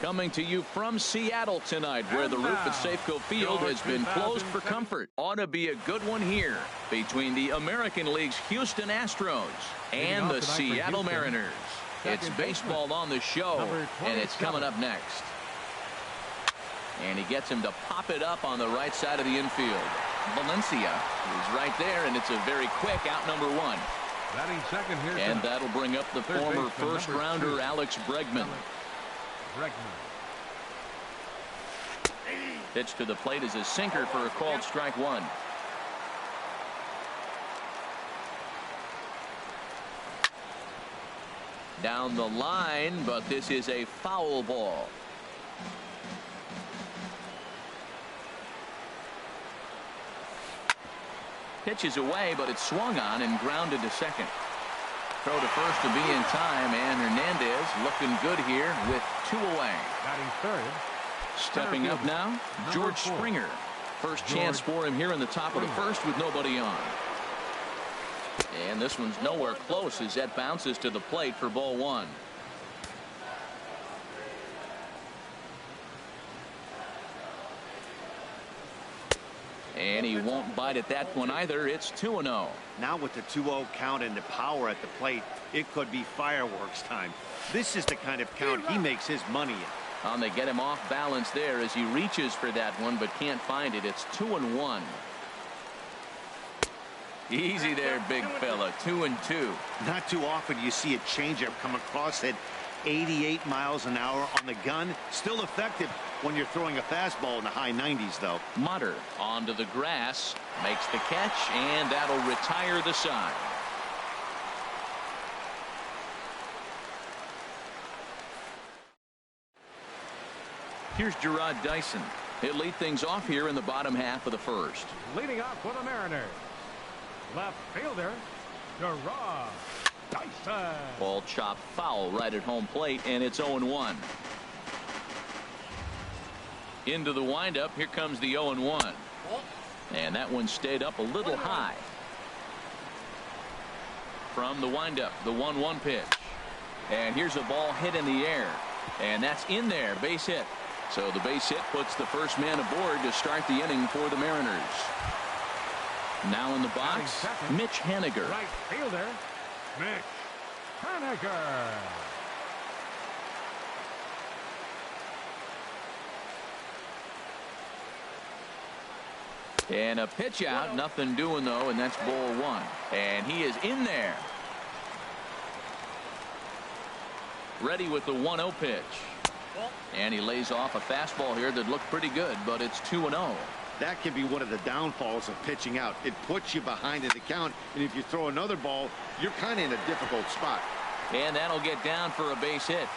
Coming to you from Seattle tonight, where the roof at Safeco Field has been closed for comfort. Ought to be a good one here between the American League's Houston Astros and the Seattle Mariners. It's baseball on the show, and it's coming up next. And he gets him to pop it up on the right side of the infield. Valencia is right there, and it's a very quick out number one. Batting second here. And that'll bring up the former first-rounder Alex Bregman. Pitch to the plate is a sinker for a called strike one. Down the line, but this is a foul ball. Pitch is away, but it's swung on and grounded to second. Throw to first to be in time, and Hernandez looking good here with two away. Batting third. Stepping up now, George Springer. First chance for him here in the top of the first with nobody on. And this one's nowhere close as that bounces to the plate for ball one. And he won't bite at that one either. It's 2-0. Now with the 2-0 count and the power at the plate, it could be fireworks time. This is the kind of count he makes his money in. They get him off balance there as he reaches for that one but can't find it. It's 2-1. Easy there, big fella. 2-2. Not too often you see a changeup come across at 88 miles an hour on the gun. Still effective when you're throwing a fastball in the high 90s, though. Mutter onto the grass, makes the catch, and that'll retire the side. Here's Gerard Dyson. He'll lead things off here in the bottom half of the first. Leading off for the Mariners, left fielder Gerard Dyson. Ball chopped foul right at home plate, and it's 0-1. Into the windup. Here comes the 0-1. And that one stayed up a little high. From the windup, the 1-1 pitch. And here's a ball hit in the air. And that's in there. Base hit. So the base hit puts the first man aboard to start the inning for the Mariners. Now in the box, Mitch Haniger. Right fielder, Mitch Haniger. And a pitch out, nothing doing though, and that's ball one. And he is in there. Ready with the 1-0 pitch. And he lays off a fastball here that looked pretty good, but it's 2-0. That can be one of the downfalls of pitching out. It puts you behind in the count, and if you throw another ball, you're kind of in a difficult spot. And that'll get down for a base hit.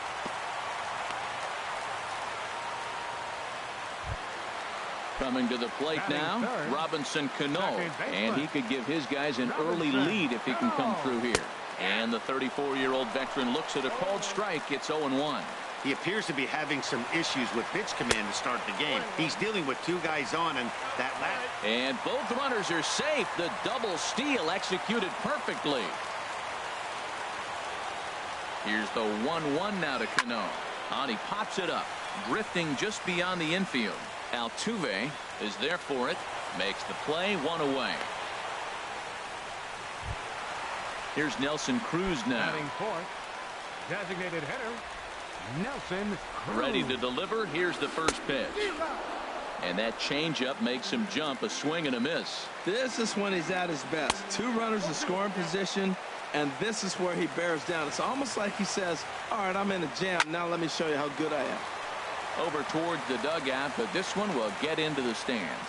Coming to the plate now, Robinson Cano, and he could give his guys an early lead if he can come through here. And the 34-year-old veteran looks at a called strike. It's 0-1. He appears to be having some issues with pitch command to start the game. He's dealing with two guys on, and that last. And both runners are safe. The double steal executed perfectly. Here's the 1-1 now to Cano. And he pops it up, drifting just beyond the infield. Altuve is there for it, makes the play, one away. Here's Nelson Cruz now. Batting fourth, designated hitter, Nelson Cruz. Ready to deliver. Here's the first pitch. And that changeup makes him jump, a swing and a miss. This is when he's at his best. Two runners in scoring position, and this is where he bears down. It's almost like he says, all right, I'm in a jam. Now let me show you how good I am. Over towards the dugout, but this one will get into the stands.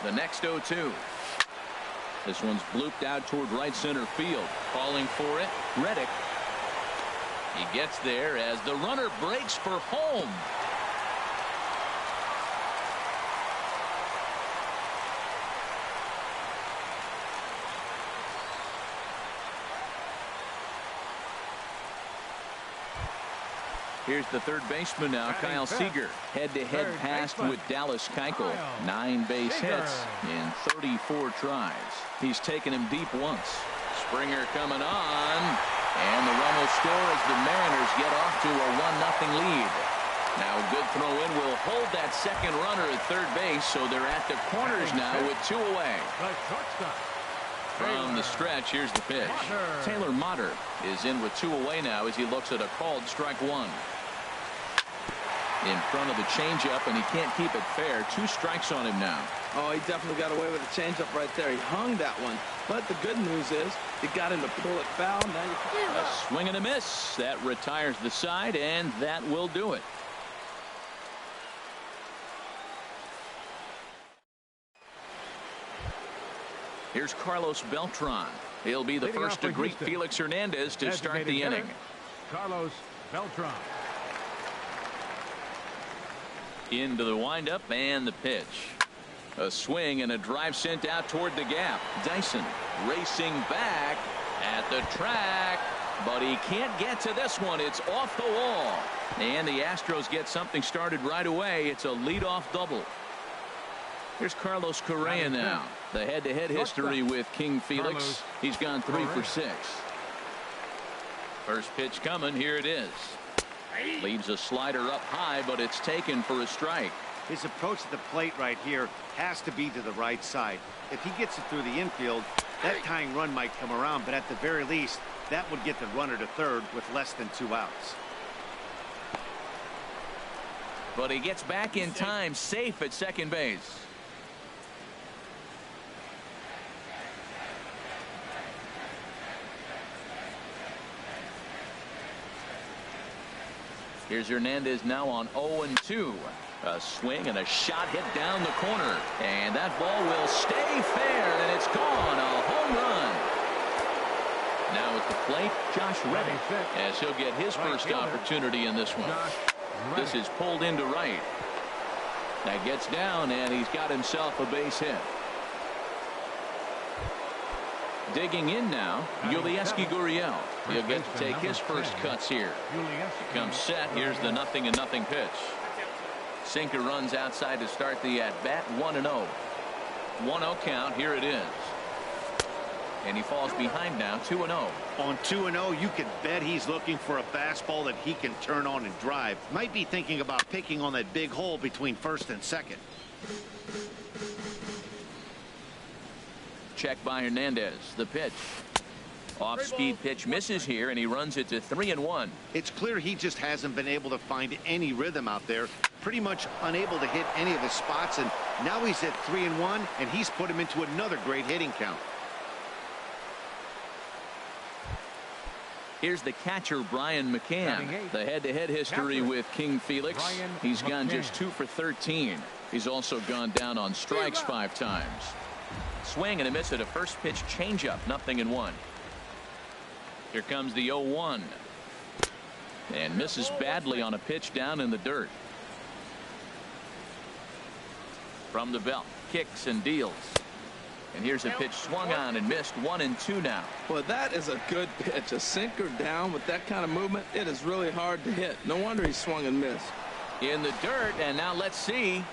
The next 0-2. This one's blooped out toward right center field. Calling for it, Reddick. He gets there as the runner breaks for home. Here's the third baseman now, Kyle Seager. Head-to-head pass with Dallas Keuchel. 9 base hits in 34 tries. He's taken him deep once. Springer coming on. And the run will score as the Mariners get off to a 1-0 lead. Now a good throw in will hold that second runner at third base, so they're at the corners now with 2 away. From the stretch, here's the pitch. Taylor Motter is in with 2 away now as he looks at a called strike 1. In front of the changeup, and he can't keep it fair. 2 strikes on him now. Oh, he definitely got away with the changeup right there. He hung that one. But the good news is he got him to pull it foul. Now you a swing and a miss. That retires the side, and that will do it. Here's Carlos Beltran. He'll be the first to greet Felix Hernandez to start the inning. Carlos Beltran. Into the windup and the pitch. A swing and a drive sent out toward the gap. Dyson racing back at the track, but he can't get to this one. It's off the wall. And the Astros get something started right away. It's a leadoff double. Here's Carlos Correa now. The head-to-head history with King Felix. He's gone 3 for 6. First pitch coming. Here it is. Leaves a slider up high, but it's taken for a strike. His approach to the plate right here has to be to the right side. If he gets it through the infield, that tying run might come around, but at the very least, that would get the runner to third with less than 2 outs. But he gets back in time, safe at second base. Here's Hernandez now on 0-2. A swing and a shot hit down the corner. And that ball will stay fair, and it's gone. A home run. Now at the plate, Josh Reddick, as he'll get his first opportunity in this one. This is pulled into right. That gets down, and he's got himself a base hit. Digging in now, Yulieski Gurriel. He'll get to take his first cuts here. Comes set. Here's the 0-0 pitch. Sinker runs outside to start the at-bat. 1-0. 1-0 count. Here it is. And he falls behind now. 2-0. On 2-0, you could bet he's looking for a fastball that he can turn on and drive. Might be thinking about picking on that big hole between first and second. Check by Hernandez. The pitch. Off-speed pitch misses here, and he runs it to 3-1. It's clear he just hasn't been able to find any rhythm out there. Pretty much unable to hit any of his spots, and now he's at 3-1, and he's put him into another great hitting count. Here's the catcher, Brian McCann. The head-to-head history with King Felix. He's gone just 2 for 13. He's also gone down on strikes 5 times. Swing and a miss at a first pitch changeup. 0-1. Here comes the 0-1. And misses badly on a pitch down in the dirt. From the belt. Kicks and deals. And here's a pitch swung on and missed. 1-2 now. Well, that is a good pitch. A sinker down with that kind of movement. It is really hard to hit. No wonder he swung and missed. In the dirt, and now let's see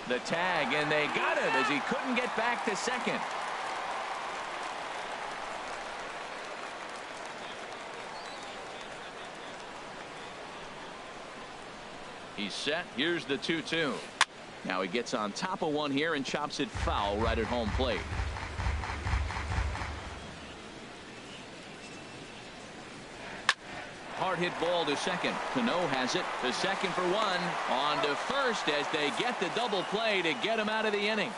the tag, and they got him as he couldn't get back to second. He's set. Here's the 2-2. Now he gets on top of one here and chops it foul right at home plate. Hard hit ball to second. Cano has it to second for 1. On to first as they get the double play to get him out of the inning.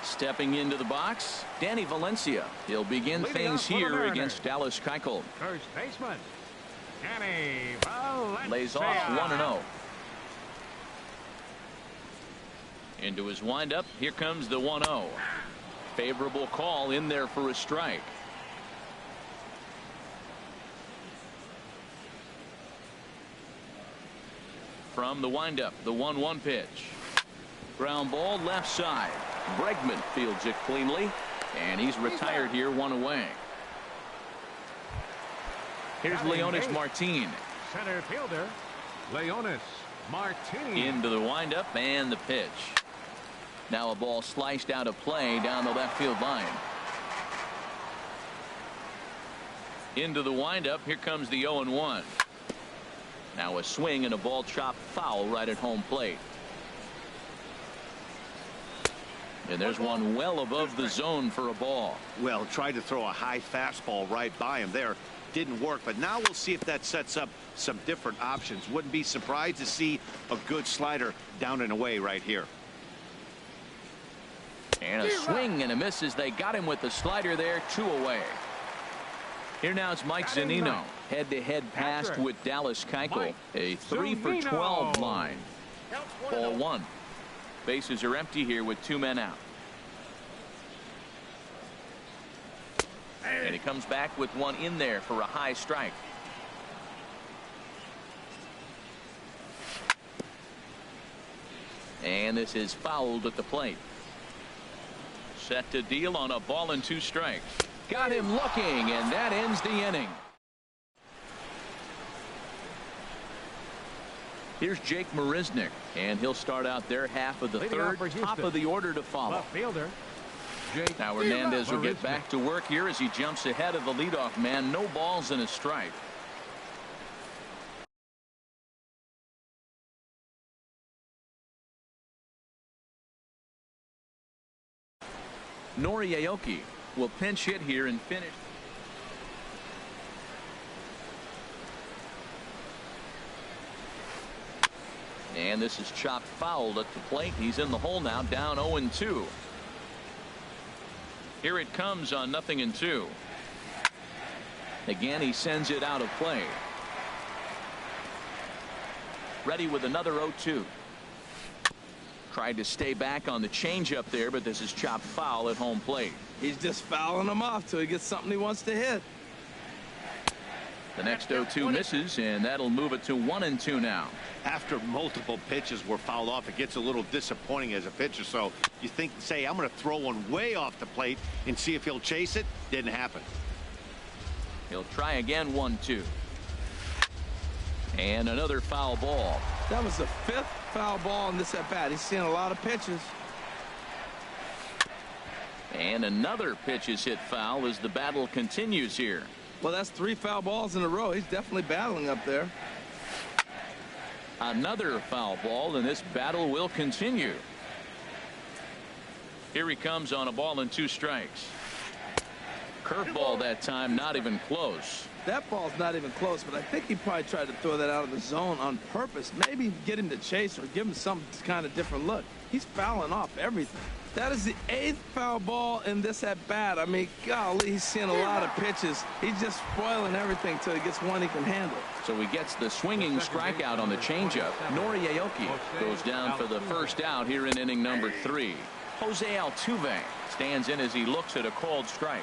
Stepping into the box, Danny Valencia. He'll begin things here against Dallas Keuchel. First baseman, Danny Valencia. Lays off 1-0. Into his windup. Here comes the 1-0. Favorable call in there for a strike. From the windup, the 1-1 pitch. Ground ball left side. Bregman fields it cleanly, and he's retired here 1 away. Here's Leonis Martin. Center fielder, Leonis Martin. Into the windup and the pitch. Now a ball sliced out of play down the left field line. Into the windup. Here comes the 0-1. Now a swing and a ball chopped foul right at home plate. And there's one well above the zone for a ball. Well, tried to throw a high fastball right by him there. Didn't work, but now we'll see if that sets up some different options. Wouldn't be surprised to see a good slider down and away right here. And a swing and a miss as they got him with the slider there, 2 away. Here now it's Mike Zunino. Head-to-head passed with Dallas Keuchel. A 3 for 12 line. Ball 1. Bases are empty here with 2 men out. And he comes back with one in there for a high strike. And this is fouled at the plate. Set to deal on a ball and 2 strikes. Got him looking, and that ends the inning. Here's Jake Marisnick, and he'll start out their half of the third, top of the order to follow. Left fielder, Jake now Hernandez will get back to work here as he jumps ahead of the leadoff man. No balls and a strike. Nori Aoki will pinch hit here and finish. And this is chopped foul at the plate. He's in the hole now, down 0-2. Here it comes on 0-2. Again, he sends it out of play. Ready with another 0-2. Tried to stay back on the changeup there, but this is chopped foul at home plate. He's just fouling him off till he gets something he wants to hit. The next 0-2 misses, and that'll move it to 1-2 now. After multiple pitches were fouled off, it gets a little disappointing as a pitcher. So you think, say, I'm going to throw one way off the plate and see if he'll chase it. Didn't happen. He'll try again, 1-2. And another foul ball. That was the 5th foul ball in this at bat. He's seen a lot of pitches. And another pitch is hit foul as the battle continues here. Well, that's 3 foul balls in a row. He's definitely battling up there. Another foul ball, and this battle will continue. Here he comes on a ball and 2 strikes. Curveball that time, not even close. That ball's not even close, but I think he probably tried to throw that out of the zone on purpose. Maybe get him to chase or give him some kind of different look. He's fouling off everything. That is the 8th foul ball in this at bat. I mean, golly, he's seeing a lot of pitches. He's just spoiling everything till he gets one he can handle. So he gets the swinging strikeout on the changeup. Nori Aoki goes down for the first out here in inning number 3. Jose Altuve stands in as he looks at a called strike.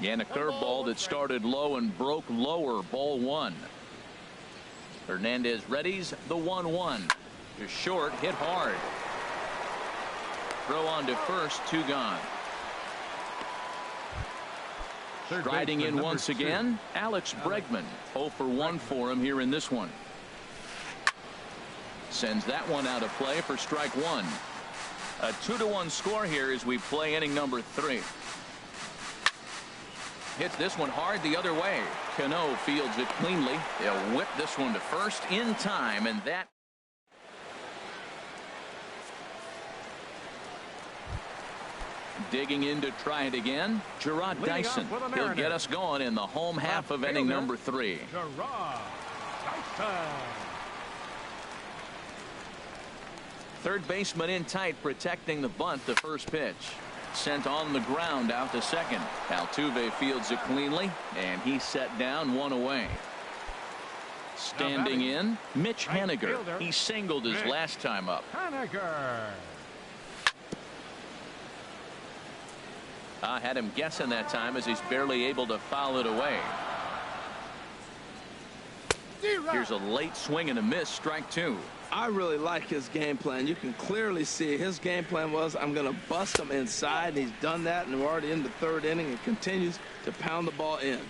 And a curveball that started low and broke lower, ball 1. Hernandez readies the 1-1. Just short, hit hard. Throw on to first, 2 gone. Striding in once again, Alex Bregman. 0 for 1 for him here in this one. Sends that one out of play for strike 1. A 2-1 score here as we play inning number 3. Hits this one hard the other way. Cano fields it cleanly. They'll whip this one to first in time, and that. Digging in to try it again, Gerard Dyson. He'll get us going in the home half of inning number 3. Gerard Dyson. Third baseman in tight, protecting the bunt. The first pitch sent on the ground out to second. Altuve fields it cleanly, and he's set down, 1 away. Standing in, Mitch Haniger. He singled his last time up. Haniger. I had him guessing that time as he's barely able to foul it away. Here's a late swing and a miss, strike two. I really like his game plan. You can clearly see his game plan was, I'm going to bust him inside, and he's done that, and we're already in the third inning and continues to pound the ball in.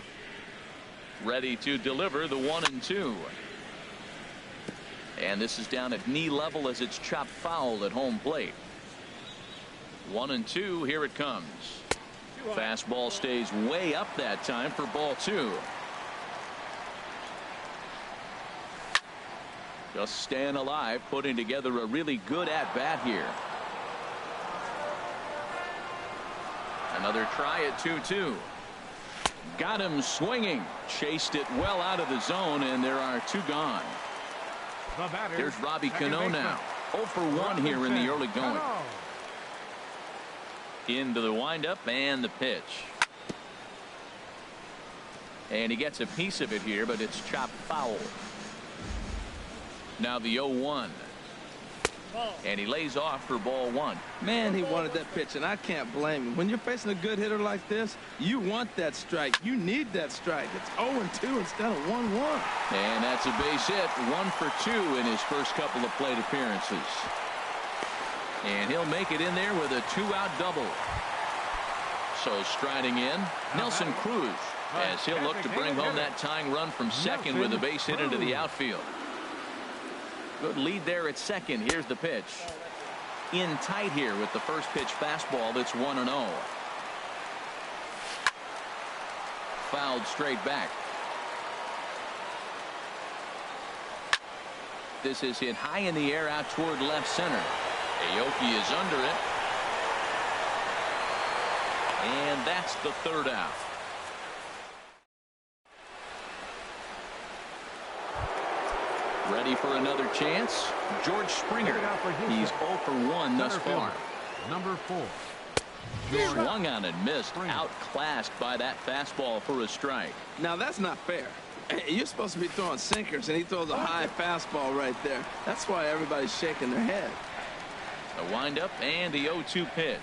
Ready to deliver the 1-2. And this is down at knee level as it's chopped foul at home plate. 1-2, here it comes. Fastball stays way up that time for ball two. Just staying alive, putting together a really good at-bat here. Another try at 2-2. Got him swinging. Chased it well out of the zone, and there are two gone. Here's Robbie Cano now. 0 for 1 here in the early going. Into the windup and the pitch. And he gets a piece of it here, but it's chopped foul. Now the 0-1. And he lays off for ball one. Man, he wanted that pitch, and I can't blame him. When you're facing a good hitter like this, you want that strike. You need that strike. It's 0-2 instead of 1-1. And that's a base hit. 1 for 2 in his first couple of plate appearances. And he'll make it in there with a 2-out double. So striding in, Nelson Cruz, as he'll look to bring home that tying run from second with a base hit into the outfield. Good lead there at second. Here's the pitch. In tight here with the first pitch fastball that's 1-0. Fouled straight back. This is hit high in the air out toward left center. Aoki is under it. And that's the third out. Ready for another chance. George Springer. He's 0 for 1 thus far. Number 4. Swung on and missed. Outclassed by that fastball for a strike. Now that's not fair. You're supposed to be throwing sinkers, and he throws a high fastball right there. That's why everybody's shaking their head. A windup and the 0-2 pitch.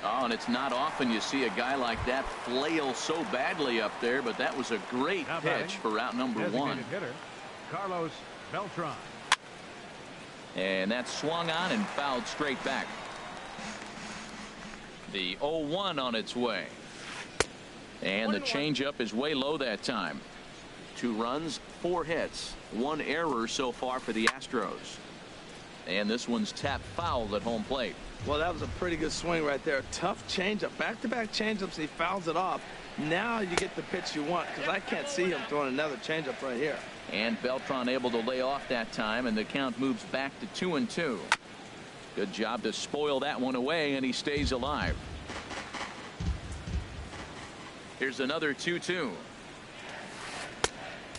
Oh, and it's not often you see a guy like that flail so badly up there, but that was a great pitch for out number 1. Hitter, Carlos Beltran. And that swung on and fouled straight back. The 0-1 on its way. And the changeup is way low that time. 2 runs, 4 hits, 1 error so far for the Astros. And this one's tapped foul at home plate. Well, that was a pretty good swing right there. Tough changeup. Back-to-back changeups. He fouls it off. Now you get the pitch you want, because I can't see him throwing another changeup right here. And Beltran able to lay off that time, and the count moves back to 2-2. Good job to spoil that one away, and he stays alive. Here's another 2-2.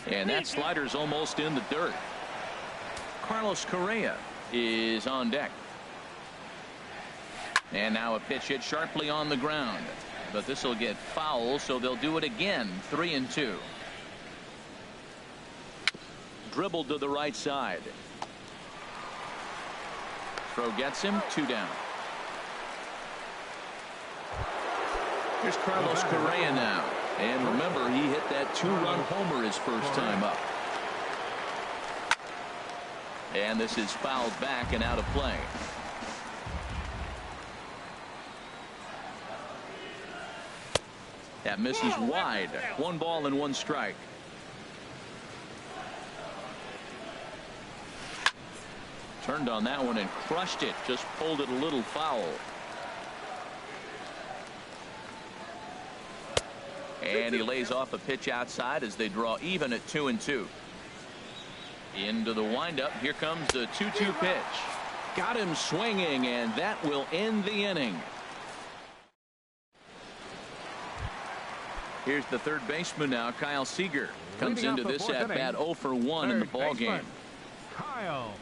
And that slider's almost in the dirt. Carlos Correa is on deck. And now a pitch hit sharply on the ground. But this will get foul, so they'll do it again. 3-2. Dribbled to the right side. Throw gets him. 2 down. Here's Carlos Correa now. And remember, he hit that 2-run homer his first time up. And this is fouled back and out of play. That misses wide. 1 ball and 1 strike. Turned on that one and crushed it. Just pulled it a little foul. And he lays off a pitch outside as they draw even at 2-2. Into the windup. Here comes the 2-2 pitch. Got him swinging, and that will end the inning. Here's the third baseman now, Kyle Seager. Comes into this at bat 0 for 1 in the ball game. Kyle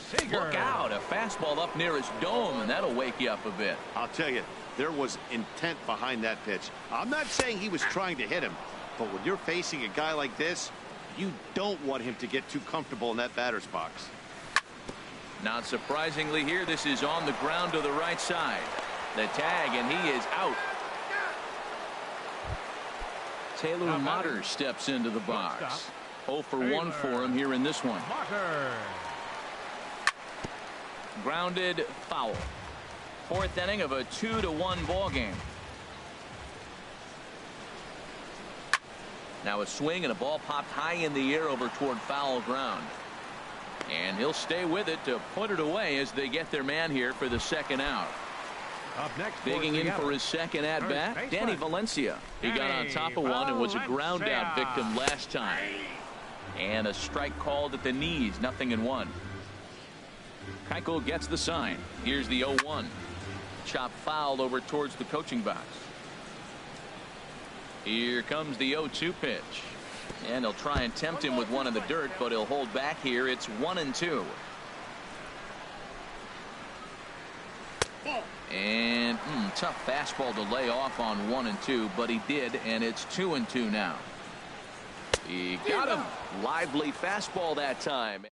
Seager. Look out, a fastball up near his dome, and that'll wake you up a bit. I'll tell you, there was intent behind that pitch. I'm not saying he was trying to hit him, but when you're facing a guy like this, you don't want him to get too comfortable in that batter's box. Not surprisingly here, this is on the ground to the right side. The tag, and he is out. Taylor Motter steps into the box. 0 for 1 for him here in this one. Marker. Grounded foul. Fourth inning of a 2-1 ball game. Now a swing and a ball popped high in the air over toward foul ground. And he'll stay with it to put it away as they get their man here for the second out. Up next, Digging in for his second at-bat, Danny Valencia. He got on top of one and was a ground-out victim last time. And a strike called at the knees, 0-1. Keuchel gets the sign. Here's the 0-1. Chop foul over towards the coaching box. Here comes the 0-2 pitch. And he'll try and tempt him with one in the dirt, but he'll hold back here. It's 1-2. And tough fastball to lay off on 1-2, but he did, and it's 2-2 now. He got him. Lively fastball that time.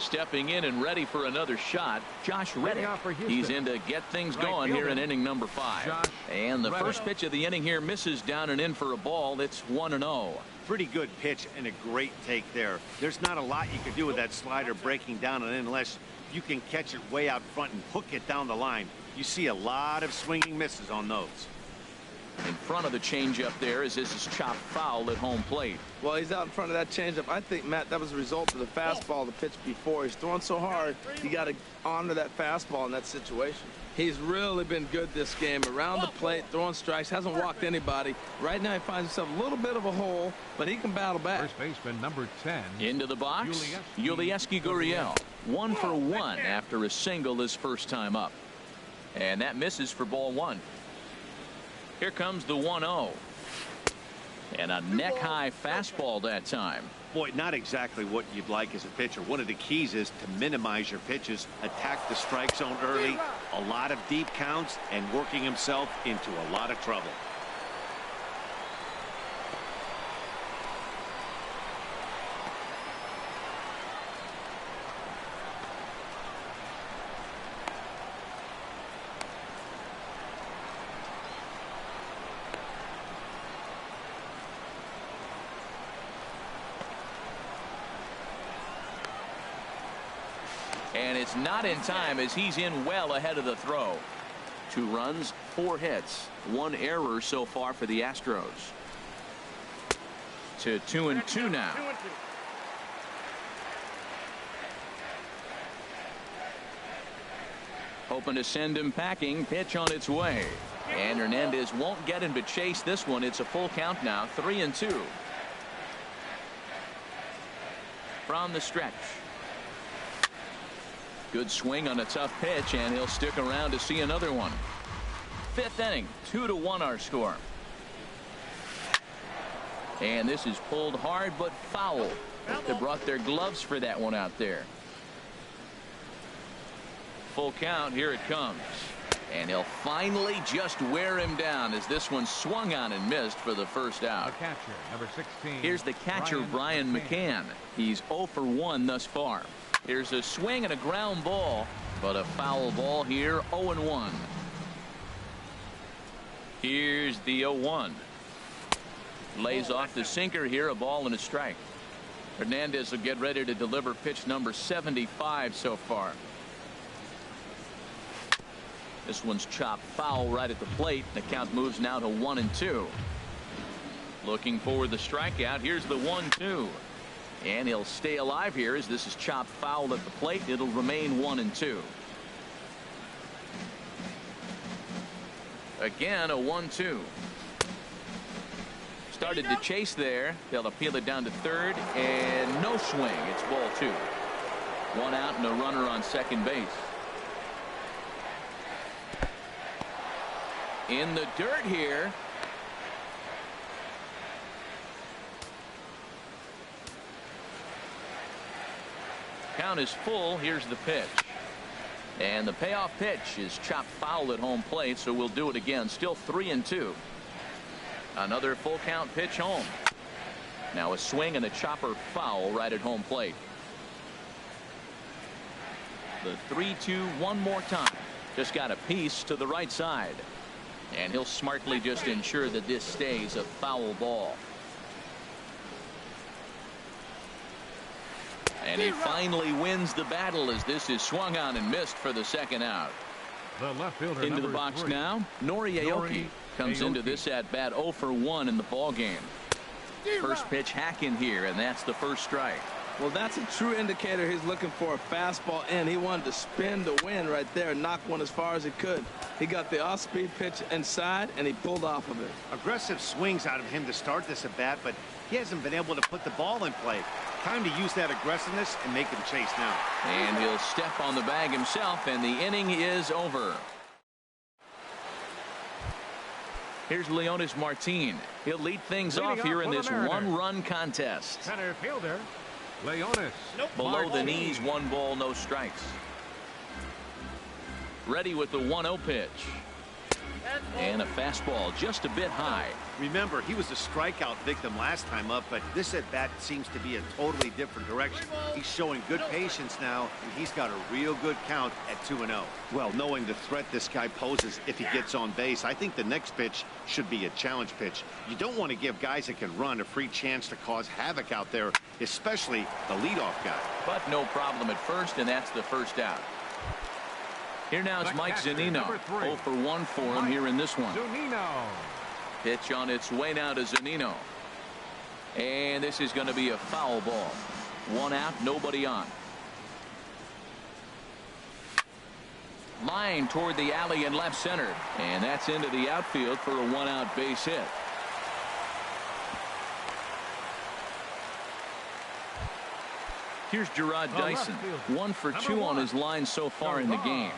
Stepping in and ready for another shot, Josh Reddick. He's in to get things going here in inning number 5. And the first pitch of the inning here misses down and in for a ball. It's 1-0. Pretty good pitch and a great take there. There's not a lot you can do with that slider breaking down and in unless you can catch it way out front and hook it down the line. You see a lot of swinging misses on those. In front of the changeup there as this is chopped foul at home plate. Well, he's out in front of that changeup. I think, Matt, that was a result of the fastball the pitch before. He's throwing so hard, you got to honor that fastball in that situation. He's really been good this game. Around the plate, throwing strikes, hasn't walked anybody. Right now he finds himself a little bit of a hole, but he can battle back. First baseman number 10. Into the box, Yulieski Gurriel. 1 for 1 after a single his first time up. And that misses for ball 1. Here comes the 1-0. And a neck-high fastball that time. Boy, not exactly what you'd like as a pitcher. One of the keys is to minimize your pitches, attack the strike zone early, a lot of deep counts, and working himself into a lot of trouble. And it's not in time as he's in well ahead of the throw. 2 runs, 4 hits, 1 error so far for the Astros. To 2-2 now. Hoping to send him packing. Pitch on its way. And Hernandez won't get him to chase this one. It's a full count now. 3-2. From the stretch. Good swing on a tough pitch, and he'll stick around to see another one. 5th inning, 2-1 our score. And this is pulled hard but foul. They brought their gloves for that one out there. Full count, here it comes. And he'll finally just wear him down as this one swung on and missed for the first out. Catcher, number 16. Here's the catcher, Brian McCann. He's 0 for 1 thus far. Here's a swing and a ground ball, but a foul ball here, 0-1. Here's the 0-1. Lays off the sinker here, a ball and a strike. Hernandez will get ready to deliver pitch number 75 so far. This one's chopped foul right at the plate. The count moves now to 1-2. Looking for the strikeout. Here's the 1-2. And he'll stay alive here as this is chopped foul at the plate. It'll remain 1-2. Again, a 1-2. Started to chase there. They'll appeal it down to third, and no swing. It's ball 2. 1 out and a runner on second base. In the dirt here. Count is full. Here's the pitch. And the payoff pitch is chopped foul at home plate, so we'll do it again. Still 3-2. Another full count pitch home. Now a swing and a chopper foul right at home plate. The 3-2 one more time. Just got a piece to the right side. And he'll smartly just ensure that this stays a foul ball. And he finally wins the battle as this is swung on and missed for the second out. The left fielder, Into the box now, Nori Aoki comes into this at bat 0 for 1 in the ball game. First pitch hack in here, and that's the first strike. Well, that's a true indicator he's looking for a fastball in. He wanted to spin to win right there and knock one as far as he could. He got the off-speed pitch inside, and he pulled off of it. Aggressive swings out of him to start this at bat, but he hasn't been able to put the ball in play. Time to use that aggressiveness and make him chase now. And he'll step on the bag himself, and the inning is over. Here's Leonis Martin. He'll lead things off here in this one-run contest. Center fielder, Leonis. Below the knees, 1 ball, no strikes. Ready with the 1-0 pitch. And a fastball just a bit high. Remember, he was a strikeout victim last time up, but this at-bat seems to be a totally different direction. He's showing good patience now, and he's got a real good count at 2-0. Well, knowing the threat this guy poses if he gets on base, I think the next pitch should be a challenge pitch. You don't want to give guys that can run a free chance to cause havoc out there, especially the leadoff guy. But no problem at first, and that's the first out. Here now is Mike Zunino. 0 for 1 for him here in this one. Zunino. Pitch on its way now to Zunino. And this is going to be a foul ball. 1 out, nobody on. Line toward the alley in left center. And that's into the outfield for a 1-out base hit. Here's Gerard Dyson. 1 for 2 on his line so far in the game.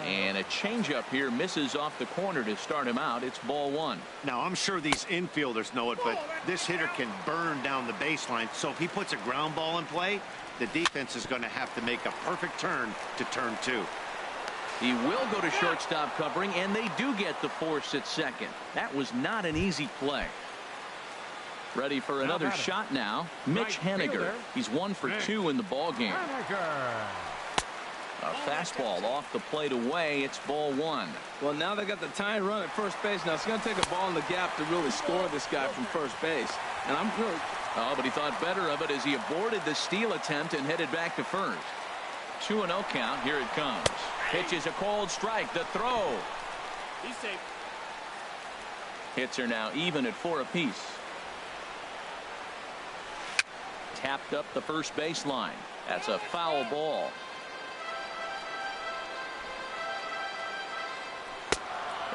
And a changeup here misses off the corner to start him out. It's ball 1. Now, I'm sure these infielders know it, but this hitter can burn down the baseline. So if he puts a ground ball in play, the defense is going to have to make a perfect turn to turn 2. He will go to shortstop covering, and they do get the force at second. That was not an easy play. Ready for another shot now. Mitch Haniger. He's 1 for 2 in the ball game. A fastball off the plate away. It's ball 1. Well, now they got the tying run at first base. Now it's going to take a ball in the gap to really score this guy from first base. And I'm really... Oh, but he thought better of it as he aborted the steal attempt and headed back to first. 2-0 count. Here it comes. Pitch is a cold strike. The throw. He's safe. Hits are now even at 4 apiece. Tapped up the first baseline. That's a foul ball.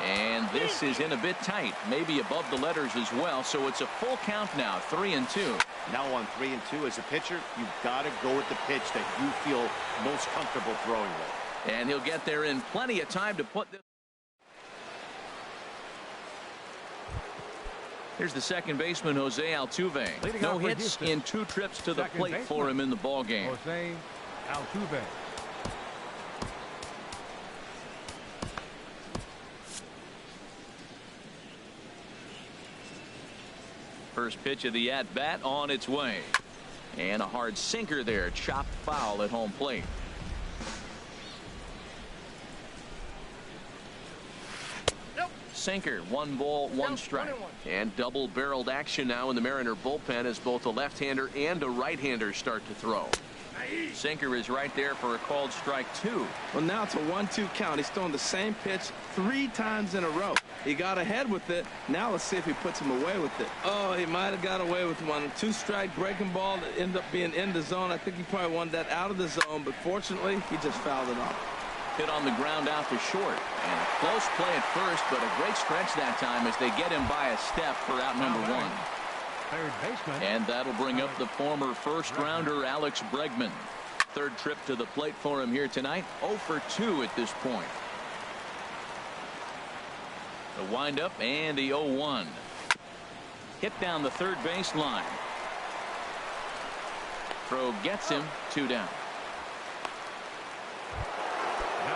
And this is in a bit tight, maybe above the letters as well, so it's a full count now, 3-2. Now on 3-2 as a pitcher, you've got to go with the pitch that you feel most comfortable throwing with. And he'll get there in plenty of time to put this. Here's the second baseman, Jose Altuve. No hits in 2 trips to the plate for him in the ball game. Jose Altuve. First pitch of the at-bat on its way. And a hard sinker there, chopped foul at home plate. Sinker, 1 ball, 1 strike. And double-barreled action now in the Mariner bullpen as both a left-hander and a right-hander start to throw. Sinker is right there for a called strike 2. Well, now it's a 1-2 count. He's thrown the same pitch 3 times in a row. He got ahead with it. Now let's see if he puts him away with it. Oh, he might have got away with one. 2-strike breaking ball that ended up being in the zone. I think he probably wanted that out of the zone, but fortunately, he just fouled it off. Hit on the ground out to short. And a close play at first, but a great stretch that time as they get him by a step for out number 1. Third baseman. And that'll bring up the former first-rounder Alex Bregman. Third trip to the plate for him here tonight. 0 for 2 at this point. The windup and the 0-1. Hit down the third baseline. Throw gets him, 2 down.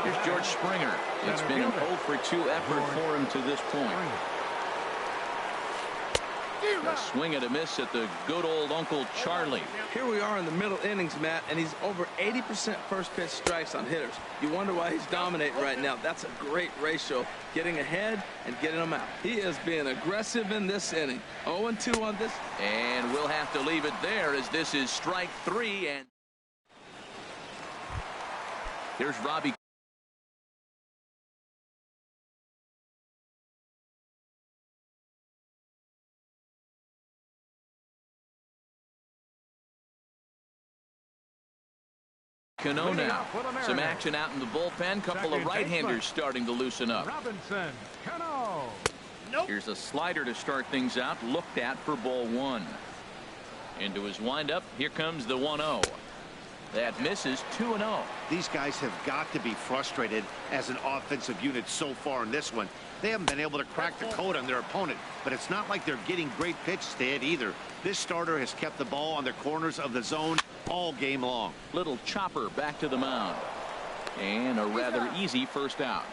Here's George Springer. It's been an 0 for 2 effort for him to this point. A swing and a miss at the good old Uncle Charlie. Here we are in the middle innings, Matt, and he's over 80% first pitch strikes on hitters. You wonder why he's dominating right now. That's a great ratio, getting ahead and getting them out. He is being aggressive in this inning. 0-2 on this. And we'll have to leave it there as this is strike 3. And here's Robbie. Cano now. Some action out in the bullpen. Couple of right-handers starting to loosen up. Robinson, Cano. Here's a slider to start things out. Looked at for ball 1. Into his windup. Here comes the 1-0. That misses. 2-0. These guys have got to be frustrated as an offensive unit so far in this one. They haven't been able to crack the code on their opponent, but it's not like they're getting great pitches to hit either. This starter has kept the ball on the corners of the zone all game long. Little chopper back to the mound. And a rather easy first out.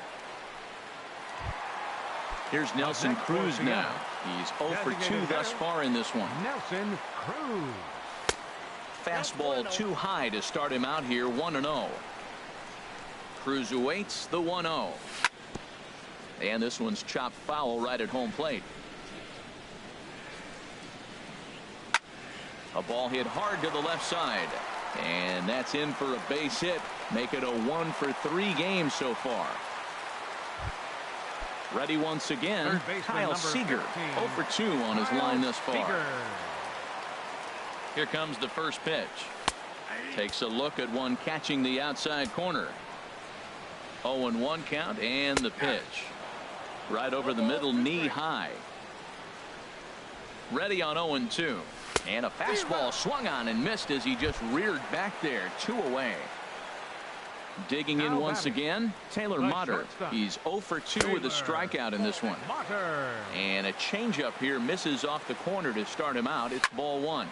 Here's Nelson Cruz now. He's 0 for 2 thus far in this one. Nelson Cruz. Fastball too high to start him out here. 1-0. Cruz awaits the 1-0. And this one's chopped foul right at home plate. A ball hit hard to the left side. And that's in for a base hit. Make it a 1 for 3 game so far. Ready once again, Kyle Seager. 0 for 2 on his line thus far. Here comes the first pitch. Takes a look at one catching the outside corner. 0-1 count and the pitch. Right over the middle, knee high. Ready on 0-2. And a fastball swung on and missed as he just reared back there. 2 away. Digging in once again, Taylor Motter. He's 0 for 2 with a strikeout in this one. And a changeup here misses off the corner to start him out. It's ball 1.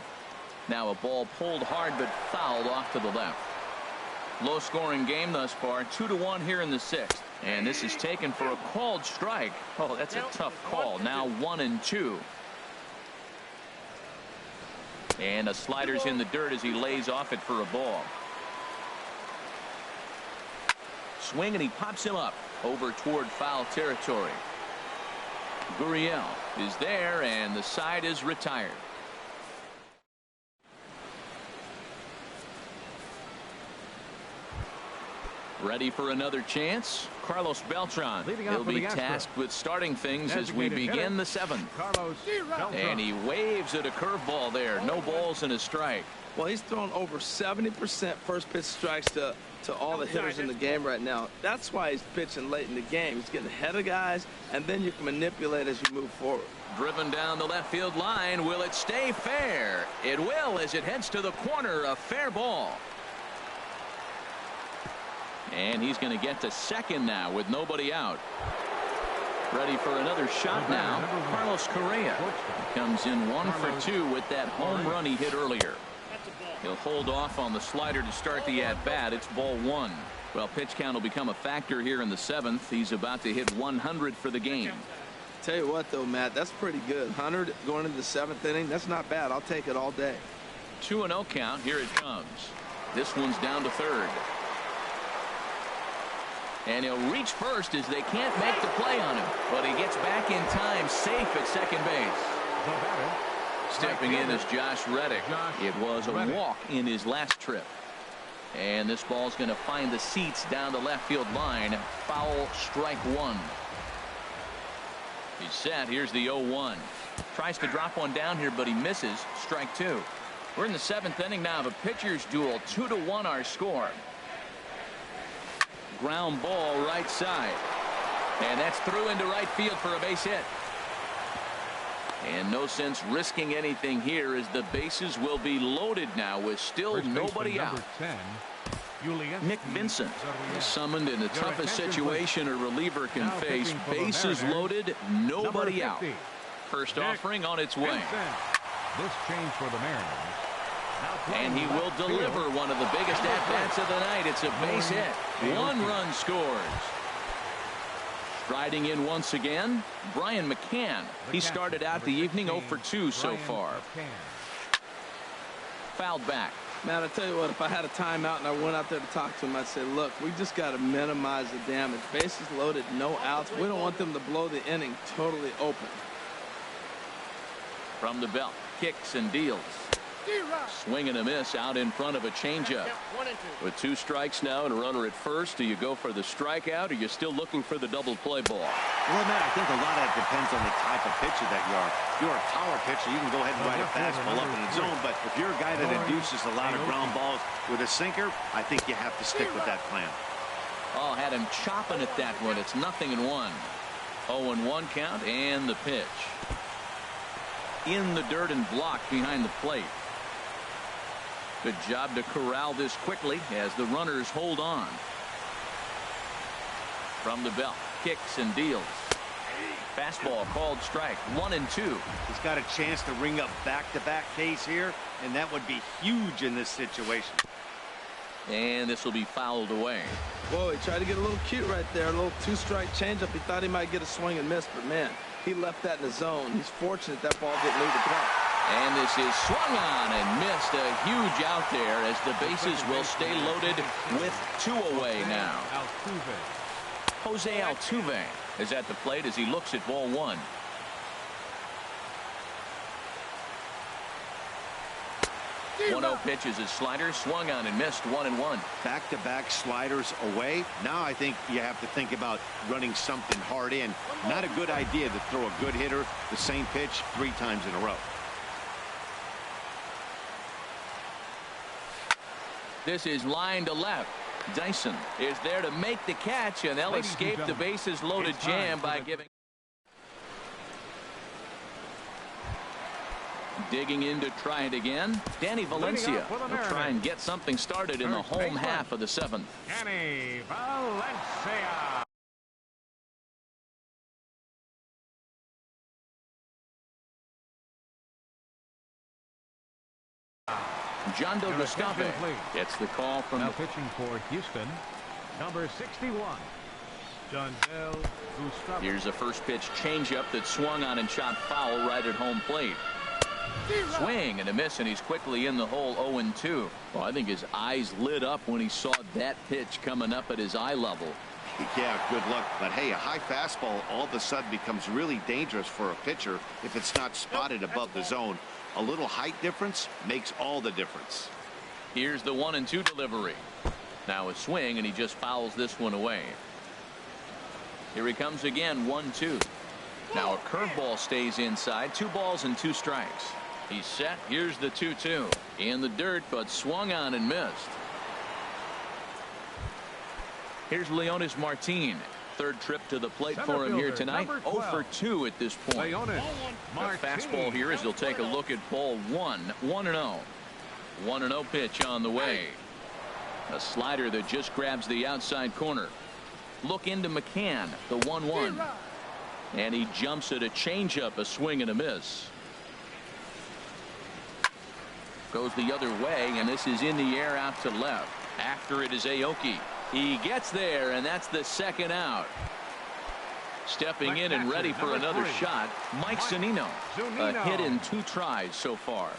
Now a ball pulled hard but fouled off to the left. Low scoring game thus far. 2-1 here in the 6th. And this is taken for a called strike. Oh, that's a tough call. Now 1-2. And a slider's in the dirt as he lays off it for a ball. Swing and he pops him up over toward foul territory. Gurriel is there and the side is retired. Ready for another chance. Carlos Beltran. He'll be tasked with starting things as we begin the 7th. And he waves at a curveball there. No balls and a strike. Well, he's thrown over 70% first pitch strikes to all the hitters in the game right now. That's why he's pitching late in the game. He's getting ahead of guys, and then you can manipulate as you move forward. Driven down the left field line. Will it stay fair? It will as it heads to the corner. A fair ball. And he's going to get to second now with nobody out. Ready for another shot now. Carlos Correa comes in 1 for 2 with that home run he hit earlier. He'll hold off on the slider to start the at-bat. It's ball 1. Well, pitch count will become a factor here in the 7th. He's about to hit 100 for the game. Tell you what, though, Matt, that's pretty good. 100 going into the 7th inning. That's not bad. I'll take it all day. 2-0 count. Here it comes. This one's down to third. And he'll reach first as they can't make the play on him. But he gets back in time, safe at second base. Stepping in is Josh Reddick. It was a walk in his last trip. And this ball's going to find the seats down the left field line. Foul, strike 1. He's set. Here's the 0-1. Tries to drop one down here, but he misses. Strike 2. We're in the 7th inning now of a pitcher's duel. 2-1 our score. Ground ball right side. And that's through into right field for a base hit. And no sense risking anything here as the bases will be loaded now with still nobody out. 10, Nick Vincent is summoned in the toughest situation a reliever can face. Bases loaded, nobody out. First offering on its way. This change for the Mariners. And he will deliver one of the biggest at-bats of the night. It's a base hit. 1 run scores. Striding in once again, Brian McCann. He started out the evening 0 for 2 so far. Fouled back. Man, I tell you what, if I had a timeout and I went out there to talk to him, I'd say, look, we just got to minimize the damage. Bases loaded, no outs. We don't want them to blow the inning totally open. From the belt, kicks and deals. Swing and a miss out in front of a changeup. With 2 strikes now and a runner at first, do you go for the strikeout or you're still looking for the double play ball? Well, Matt, I think a lot of that depends on the type of pitcher that you are. If you're a power pitcher, you can go ahead and ride a fastball up in the zone. But if you're a guy that induces a lot of ground balls with a sinker, I think you have to stick with that plan. Oh, had him chopping at that one. It's 0-1. 0-1 count and the pitch. In the dirt and blocked behind the plate. Good job to corral this quickly as the runners hold on. From the belt, kicks and deals. Fastball called strike. 1-2. He's got a chance to ring up back-to-back Ks here, and that would be huge in this situation. And this will be fouled away. Whoa, he tried to get a little cute right there. A little 2-strike changeup. He thought he might get a swing and miss, but man, he left that in the zone. He's fortunate that ball didn't leave the park. And this is swung on and missed. A huge out there as the bases will stay loaded with 2 away now. Jose Altuve is at the plate as he looks at ball 1. One-0 pitch is his slider, swung on and missed. 1-1. Back-to-back sliders away. Now I think you have to think about running something hard in. Not a good idea to throw a good hitter the same pitch 3 times in a row. This is line to left. Dyson is there to make the catch, and they'll escape the bases loaded jam by giving. Digging in to try it again. Danny Valencia will try and get something started in the home half of the 7th. Danny Valencia. John Del Gustave gets the call from now pitching for Houston, number 61, John Del Gustave. Here's a first pitch changeup that swung on and shot foul right at home plate. Swing and a miss, and he's quickly in the hole. 0-2. Well, I think his eyes lit up when he saw that pitch coming up at his eye level. Yeah, good luck. But hey, a high fastball all of a sudden becomes really dangerous for a pitcher if it's not spotted above the zone. A little height difference makes all the difference. Here's the 1-2 delivery. Now a swing, and he just fouls this one away. Here he comes again. 1-2. Now a curveball stays inside. 2 balls and 2 strikes. He's set. Here's the 2-2 in the dirt, but swung on and missed. Here's Leonis Martin. 3rd trip to the plate for him here tonight. 0 for 2 at this point. The fastball here as he'll take a look at ball 1. 1-0. 1-0 pitch on the way. A slider that just grabs the outside corner. Look into McCann. The 1-1. And he jumps at a changeup, a swing and a miss. Goes the other way, and this is in the air out to left. After it is Aoki. He gets there, and that's the 2nd out. Stepping in and ready for another shot, Mike Zunino. A hit in 2 tries so far.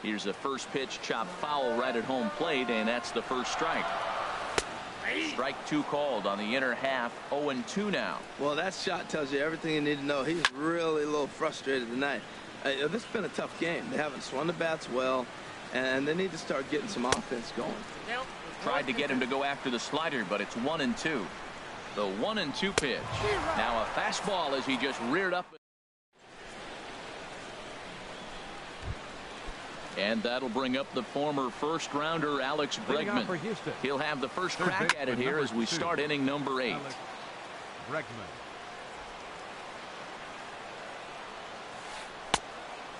Here's the first pitch, chop foul right at home plate, and that's the first strike. Strike 2 called on the inner half. 0-2 now. Well, that shot tells you everything you need to know. He's really a little frustrated tonight. This has been a tough game. They haven't swung the bats well, and they need to start getting some offense going. Tried to get him to go after the slider, but it's 1-2. The 1-2 pitch. Now a fastball as he just reared up. And that'll bring up the former first-rounder Alex Bregman. He'll have the first crack at it here as we start inning number 8.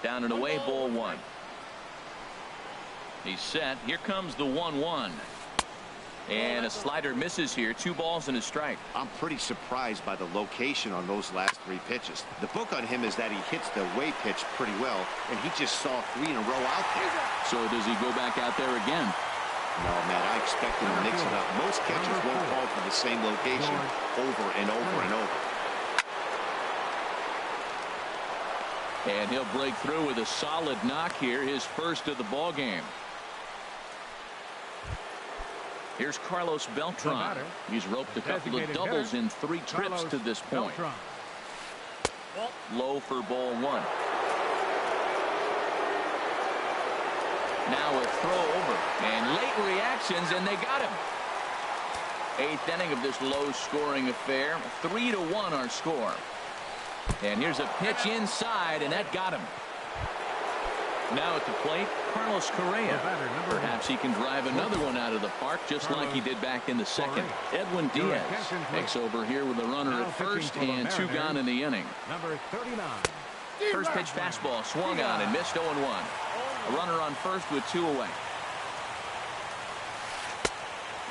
Down and away, ball 1. He's set. Here comes the 1-1. And a slider misses here. 2 balls and a strike. I'm pretty surprised by the location on those last 3 pitches. The book on him is that he hits the away pitch pretty well, and he just saw 3 in a row out there. So does he go back out there again? No, Matt, I expect him to mix it up. Most catchers won't call for the same location over and over and over. And he'll break through with a solid knock here, his first of the ball game. Here's Carlos Beltran. He's roped a couple of doubles in 3 trips to this point. Low for ball 1. Now a throw over, and late reactions, and they got him. 8th inning of this low-scoring affair. 3-1 our score. And here's a pitch inside, and that got him. Now at the plate, Carlos Correa. Perhaps he can drive another one out of the park, just like he did back in the second. Edwin Diaz takes over here with a runner at first, and 2 gone in the inning. Number 39. First pitch fastball swung on and missed 0-1. A runner on first with 2 away.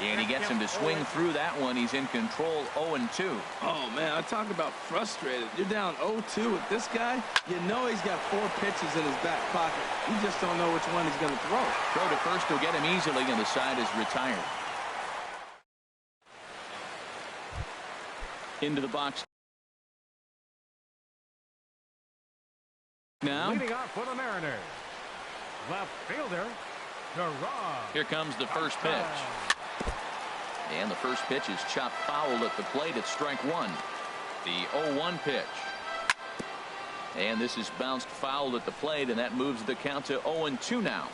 And he gets him to swing through that one. He's in control, 0-2. Oh, man, I talk about frustrated. You're down 0-2 with this guy. You know he's got 4 pitches in his back pocket. You just don't know which one he's going to throw. Throw to first will get him easily, and the side is retired. Into the box. Now, Leading off for the Mariners, left fielder, Gerard. here comes the first pitch. And the first pitch is chopped foul at the plate at strike 1. The 0-1 pitch. And this is bounced foul at the plate, and that moves the count to 0-2 now.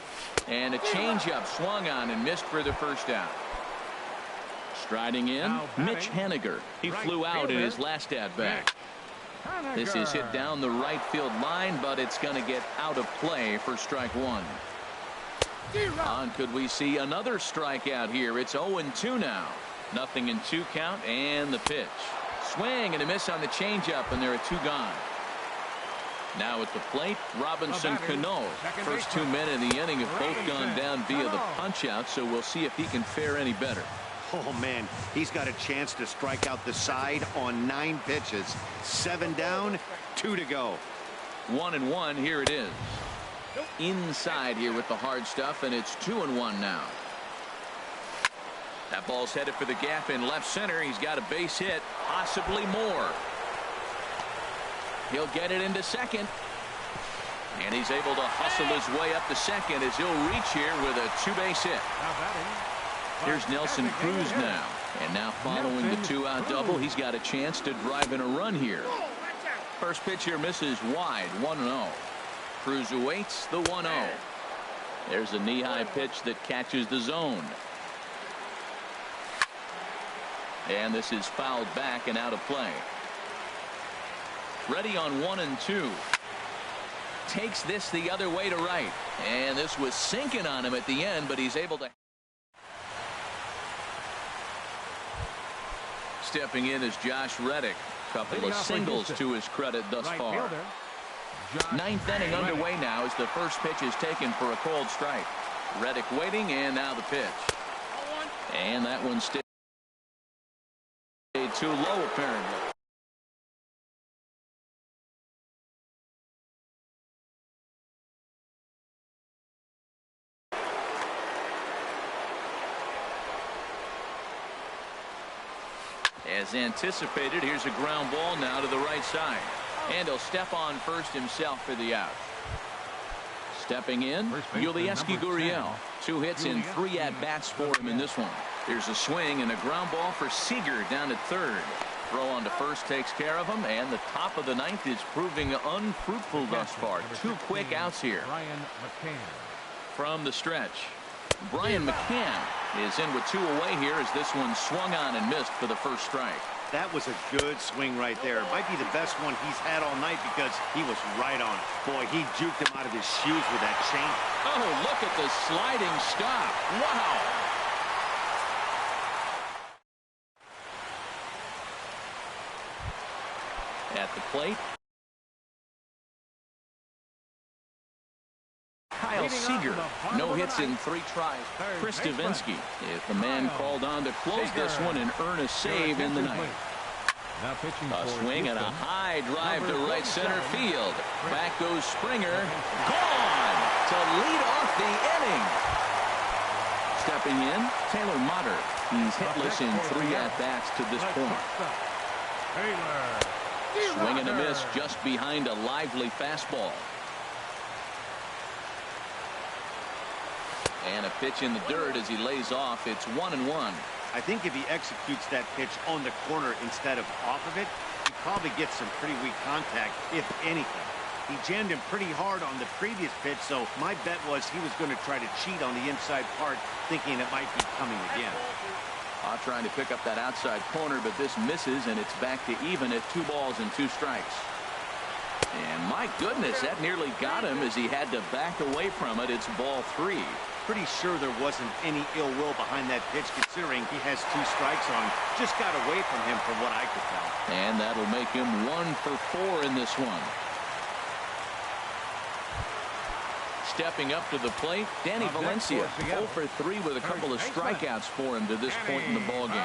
And a changeup swung on and missed for the first out. Striding in, Mitch Haniger. He flew out in his last at-bat. This is hit down the right field line, but it's going to get out of play for strike 1. On could we see another strikeout here? It's 0-2 now. 0-2 count, and the pitch. Swing and a miss on the changeup, and there are 2 gone. Now at the plate, Robinson Cano. First 2 men in the inning have both gone down via the punch-out, so we'll see if he can fare any better. Oh, man, he's got a chance to strike out the side on 9 pitches. 7 down, 2 to go. 1-1, here it is. Inside here with the hard stuff, and it's 2-1 now. That ball's headed for the gap in left center. He's got a base hit, possibly more. He'll get it into second. And he's able to hustle his way up to second as he'll reach here with a 2-base hit. Here's Nelson Cruz now. And now following the 2-out double, he's got a chance to drive in a run here. First pitch here misses wide, 1-0. Cruz awaits the 1-0. There's a knee-high pitch that catches the zone. And this is fouled back and out of play. Ready on 1-2. Takes this the other way to right. And this was sinking on him at the end, but he's able to. Stepping in is Josh Reddick. Couple of singles to his credit thus far. 9th inning underway now as the first pitch is taken for a cold strike. Reddick waiting, and now the pitch. And that one stayed too low apparently. As anticipated, here's a ground ball now to the right side. And he'll step on first himself for the out. Stepping in, Yulieski Gurriel. 2 hits in 3 at-bats for him in this one. There's a swing and a ground ball for Seager down at third. Throw on to first takes care of him, and the top of the 9th is proving unfruitful thus far. 2 quick outs here. From the stretch, Brian McCann is in with 2 away here as this one swung on and missed for the first strike. That was a good swing right there. Might be the best one he's had all night because he was right on it. Boy, he juked him out of his shoes with that chain. Oh, look at the sliding stop. Wow. At the plate, Kyle Seager. No hits in 3 tries. Chris Davinsky is the man called on to close this one and earn a save in the 9th. A swing and a high drive to right center field. Back goes Springer. Gone to lead off the inning. Stepping in, Taylor Motter. He's hitless in 3 at-bats to this point. Swing and a miss just behind a lively fastball. And a pitch in the dirt as he lays off. It's 1-1. I think if he executes that pitch on the corner instead of off of it, he probably gets some pretty weak contact, if anything. He jammed him pretty hard on the previous pitch, so my bet was he was going to try to cheat on the inside part, thinking it might be coming again. Trying to pick up that outside corner, but this misses, and it's back to even at 2 balls and 2 strikes. And my goodness, that nearly got him as he had to back away from it. It's ball 3. Pretty sure there wasn't any ill will behind that pitch, considering he has 2 strikes on. Just got away from him from what I could tell. And that'll make him 1 for 4 in this one. Stepping up to the plate, Danny Valencia, 0 for 3 with a couple of strikeouts for him to this point in the ballgame.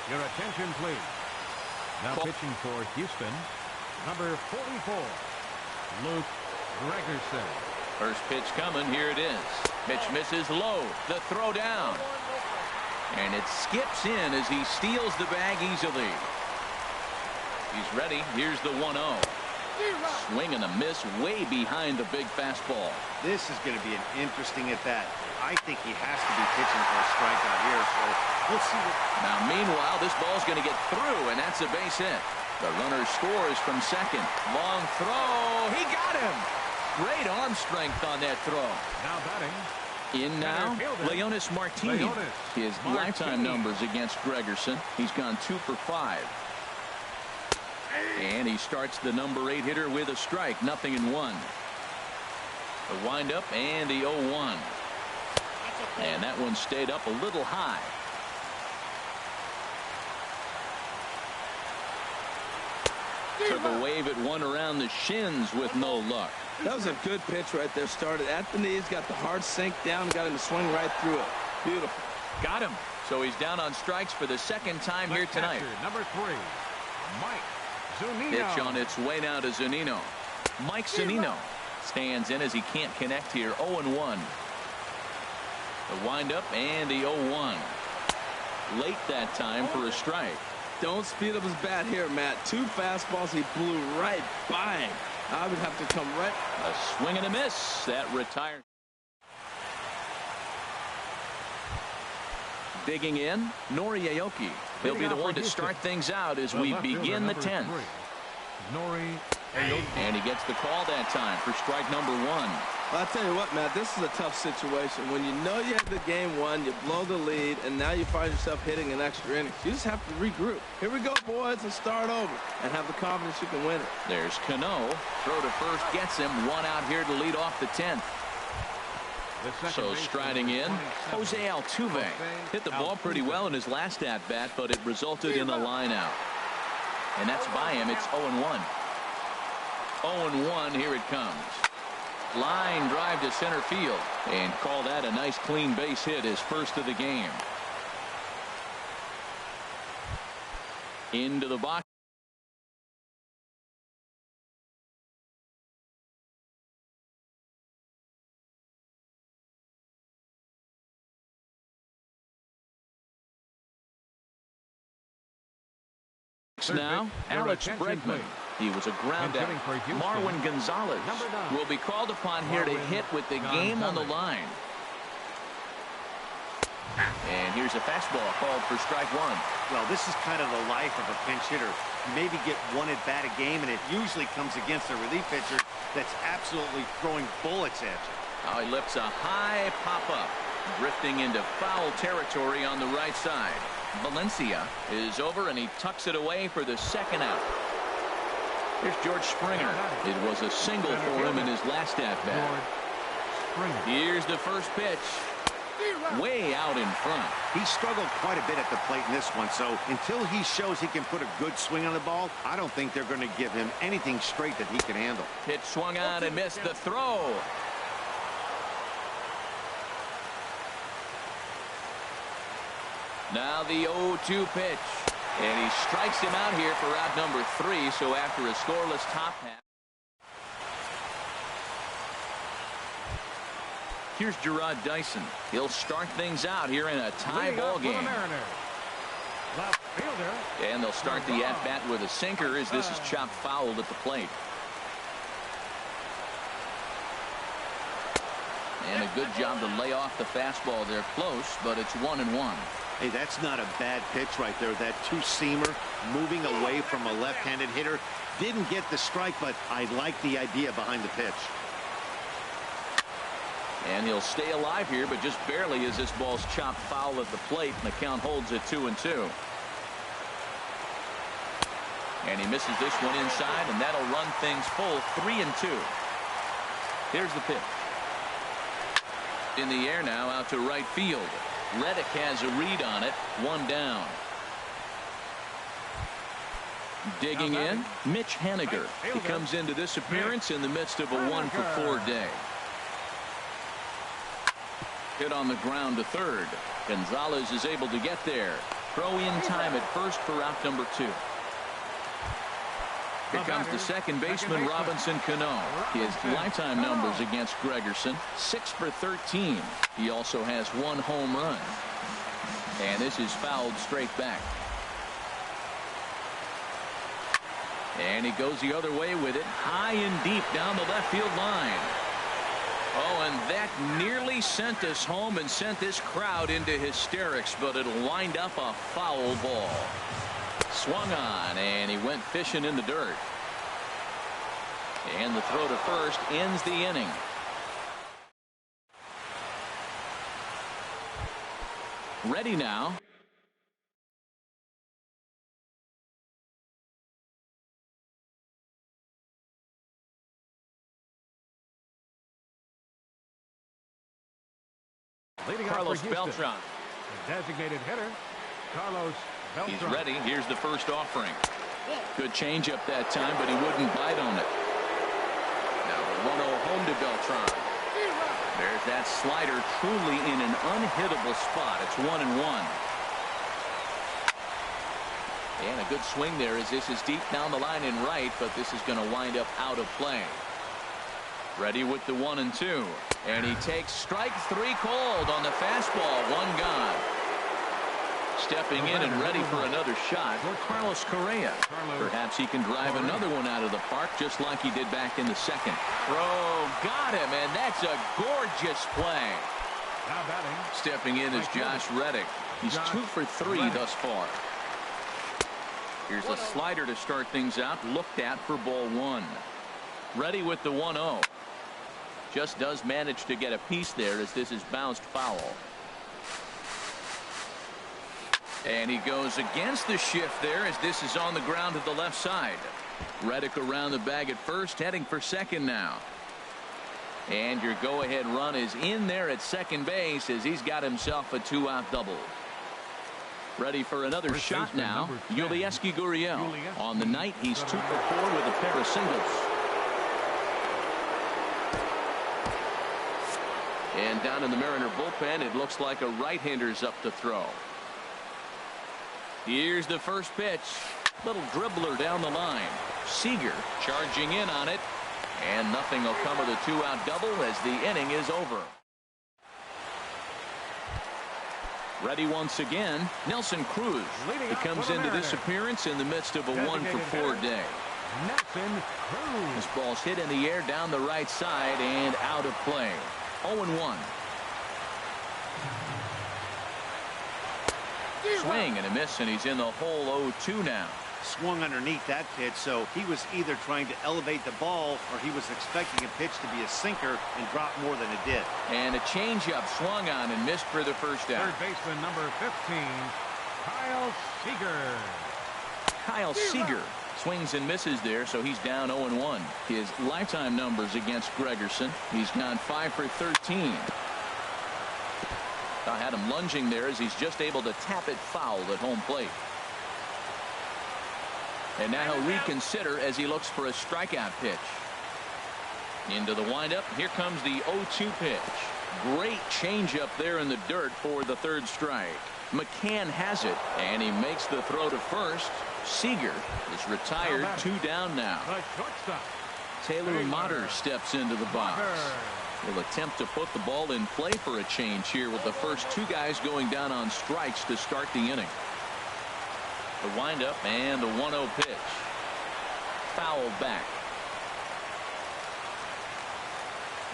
Your attention, please. Now pitching for Houston, number 44, Luke Gregerson. First pitch coming. Here it is. Pitch misses low. The throw down. And it skips in as he steals the bag easily. He's ready. Here's the 1-0. Swing and a miss way behind the big fastball. This is going to be an interesting at-bat. I think he has to be pitching for a strikeout here, so we'll see. Now, meanwhile, this ball's going to get through, and that's a base hit. The runner scores from second. Long throw. He got him. Great arm strength on that throw. Now batting. In now, Leonis Martinez. His lifetime numbers against Gregerson. He's gone 2 for 5. And he starts the number 8 hitter with a strike. 0-1. The windup and the 0-1. And that one stayed up a little high. Took a wave at one around the shins with no luck. That was a good pitch right there. Started at the knees, got the hard sink down, got him to swing right through it. Beautiful. Got him. So he's down on strikes for the second time here tonight. Number 3, Mike Zunino. Pitch on its way now to Zunino. Mike Zunino stands in as he can't connect here. 0-1. The windup and the 0-1. Late that time for a strike. Don't speed up his bat here, Matt. 2 fastballs, he blew right by him. I would have to come right. A swing and a miss. That retired. Digging in, Nori Aoki. He'll be the one to start things out as we begin the 10th. Nori And he gets the call that time for strike number 1. Well, I'll tell you what, Matt, this is a tough situation. When you know you have the game won, you blow the lead, and now you find yourself hitting an extra inning. You just have to regroup. Here we go, boys, and start over, and have the confidence you can win it. There's Cano. Throw to first gets him. 1 out here to lead off the 10th. So striding in, Jose Altuve. Hit the ball pretty well in his last at-bat, but it resulted in a line out. And that's by him. It's 0-1. 0-1, here it comes. Line drive to center field, and call that a nice clean base hit, his first of the game. Into the box. Now, Alex Bregman. He was a ground out. Marwin Gonzalez will be called upon here to hit with the game on the line. And here's a fastball called for strike 1. Well, this is kind of the life of a pinch hitter. You maybe get 1 at bat a game, and it usually comes against a relief pitcher that's absolutely throwing bullets at you. Now he lifts a high pop-up, drifting into foul territory on the right side. Valencia is over, and he tucks it away for the second out. Here's George Springer. It was a single for him in his last at-bat. Here's the first pitch. way out in front. He struggled quite a bit at the plate in this one, so until he shows he can put a good swing on the ball, I don't think they're going to give him anything straight that he can handle. Pitch swung on and missed the throw. Now the 0-2 pitch. And he strikes him out here for out number 3, so after a scoreless top half. Here's Gerard Dyson. He'll start things out here in a tie ball game. Left fielder. And they'll start the at-bat with a sinker as this is chopped foul at the plate. And a good job to lay off the fastball. They're close, but it's 1-1. Hey, that's not a bad pitch right there. That two-seamer moving away from a left-handed hitter. Didn't get the strike, but I like the idea behind the pitch. And he'll stay alive here, but just barely as this ball's chopped foul at the plate, and the count holds at 2-2. And he misses this one inside, and that'll run things full 3-2. Here's the pitch. In the air now, out to right field. Reddick has a read on it. 1 down. Digging in, Mitch Haniger. He comes into this appearance in the midst of a 1-for-4 day. Hit on the ground to third. Gonzalez is able to get there. Throw in time at first for out number 2. Here comes the second baseman, Robinson Cano. His lifetime numbers against Gregerson, 6 for 13. He also has 1 home run. And this is fouled straight back. And he goes the other way with it, high and deep down the left field line. Oh, and that nearly sent us home and sent this crowd into hysterics, but it'll wind up a foul ball. Swung on, and he went fishing in the dirt. And the throw to first ends the inning. Ready now. Carlos Beltran. The designated hitter, Carlos Beltran. He's ready. Here's the first offering. Good changeup that time, but he wouldn't bite on it. Now the 1-0 home to Beltran. There's that slider truly in an unhittable spot. It's 1-1. And a good swing there as this is deep down the line in right, but this is going to wind up out of play. Ready with the 1-2. And he takes strike 3 called on the fastball. 1 gone. Stepping in and ready for another shot for Carlos Correa. Perhaps he can drive another one out of the park just like he did back in the second. Throw got him, and that's a gorgeous play. Now batting. Stepping in is Josh Reddick. He's 2 for 3 thus far. Here's a slider to start things out. Looked at for ball 1. Ready with the 1-0. Just does manage to get a piece there as this is bounced foul. And he goes against the shift there as this is on the ground to the left side. Reddick around the bag at first, heading for second now. And your go-ahead run is in there at second base as he's got himself a 2-out double. Ready for another shot now. Yulieski Gurriel. On the night, he's 2 for 4 with a pair of singles. And down in the Mariner bullpen, it looks like a right-hander's up to throw. Here's the first pitch. Little dribbler down the line. Seager charging in on it. And nothing will come of the 2-out double as the inning is over. Ready once again, Nelson Cruz. He comes into this appearance in the midst of a 1-for-4 day. Nelson Cruz. This ball's hit in the air down the right side and out of play. 0-1. Swing and a miss, and he's in the hole 0-2 now. Swung underneath that pitch, so he was either trying to elevate the ball or he was expecting a pitch to be a sinker and drop more than it did. And a changeup swung on and missed for the first out. Third baseman number 15, Kyle Seager. Kyle Seager swings and misses there, so he's down 0-1. His lifetime numbers against Gregerson, he's gone 5 for 13. I had him lunging there as he's just able to tap it foul at home plate. And now he'll reconsider as he looks for a strikeout pitch. Into the windup. Here comes the 0-2 pitch. Great changeup there in the dirt for the third strike. McCann has it, and he makes the throw to first. Seager is retired. 2 down now. Taylor Motter steps into the box. Will attempt to put the ball in play for a change here with the first 2 guys going down on strikes to start the inning. The windup and the 1-0 pitch. Foul back.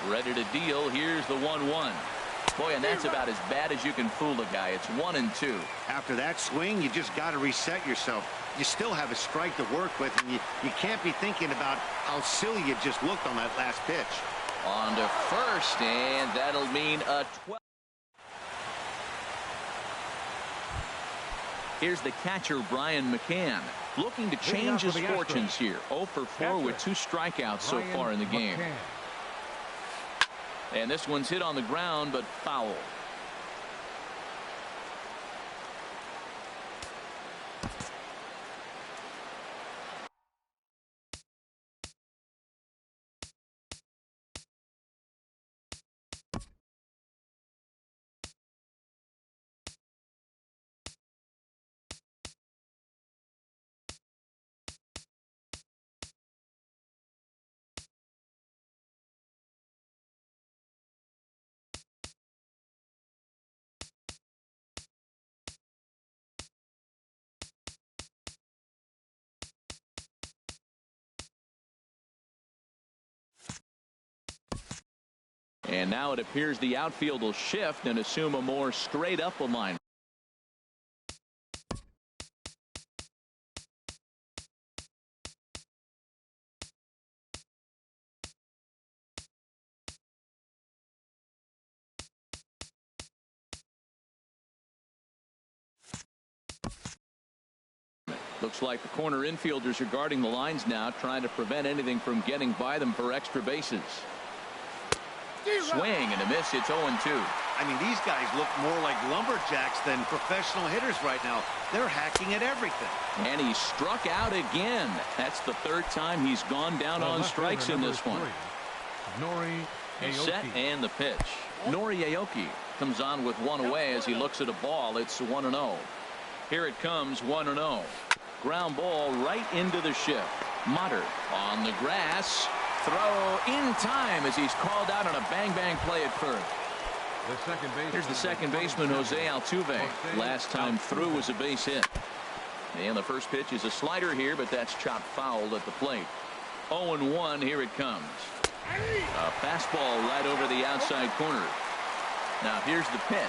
Ready to deal. Here's the 1-1. Boy, and that's about as bad as you can fool a guy. It's 1-2. After that swing, you just got to reset yourself. You still have a strike to work with, and you can't be thinking about how silly you just looked on that last pitch. On to first, and that'll mean a 12. Here's the catcher, Brian McCann, looking to change his fortunes here. 0 for 4 with 2 strikeouts so far in the game. And this one's hit on the ground, but foul. And now it appears the outfield will shift and assume a more straight up alignment. Looks like the corner infielders are guarding the lines now, trying to prevent anything from getting by them for extra bases. Swing and a miss. It's 0-2. I mean, these guys look more like lumberjacks than professional hitters right now. They're hacking at everything. And he struck out again. That's the 3rd time he's gone down on strikes in this one. Set and the pitch. Nori Aoki comes on with 1 away as he looks at a ball. It's 1-0. Here it comes, 1-0. Ground ball right into the shift. Motter on the grass. Throw in time as he's called out on a bang-bang play at first. Here's the second baseman, Jose Altuve. Last time through was a base hit. And the first pitch is a slider here, but that's chopped foul at the plate. 0-1. Here it comes. A fastball right over the outside corner. Now here's the pitch.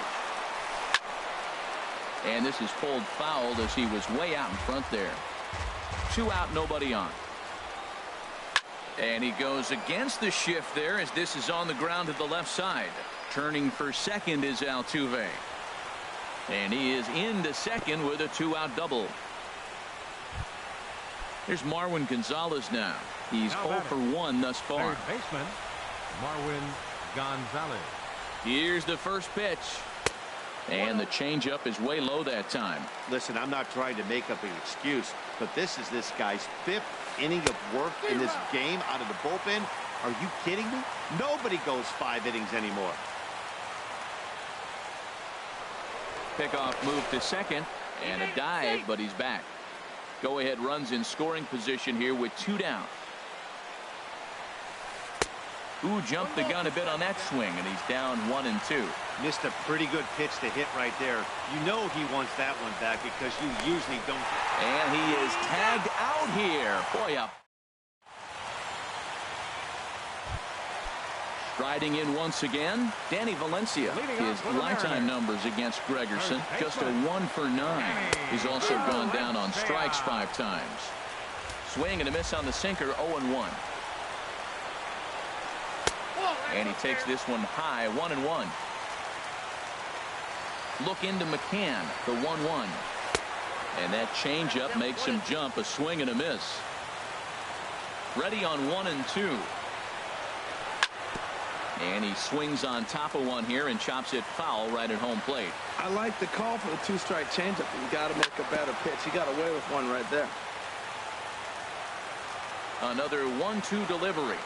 And this is pulled foul as he was way out in front there. 2 out, nobody on. And he goes against the shift there as this is on the ground to the left side. Turning for second is Altuve. And he is into second with a 2-out double. Here's Marwin Gonzalez now. He's 0 for 1 thus far. Third baseman, Marwin Gonzalez. Here's the first pitch. And the changeup is way low that time. Listen, I'm not trying to make up an excuse, but this is this guy's 5th inning of work in this game out of the bullpen. Are you kidding me? Nobody goes 5 innings anymore. Pickoff move to second and a dive, but he's back. Go ahead runs in scoring position here with 2 down. Ooh, jumped the gun a bit on that swing, and he's down 1-2. Missed a pretty good pitch to hit right there. You know he wants that one back because you usually don't. And he is tagged out here. Boy, up. Striding in once again, Danny Valencia. His lifetime numbers against Gregerson, just a 1 for 9. He's also gone down on strikes 5 times. Swing and a miss on the sinker, 0-1. And he takes this one high, 1-1. Look into McCann, the 1-1. And that changeup makes him jump, a swing and a miss. Ready on 1-2. And he swings on top of one here and chops it foul right at home plate. I like the call for the two-strike changeup. You got to make a better pitch. He got away with one right there. Another 1-2 delivery.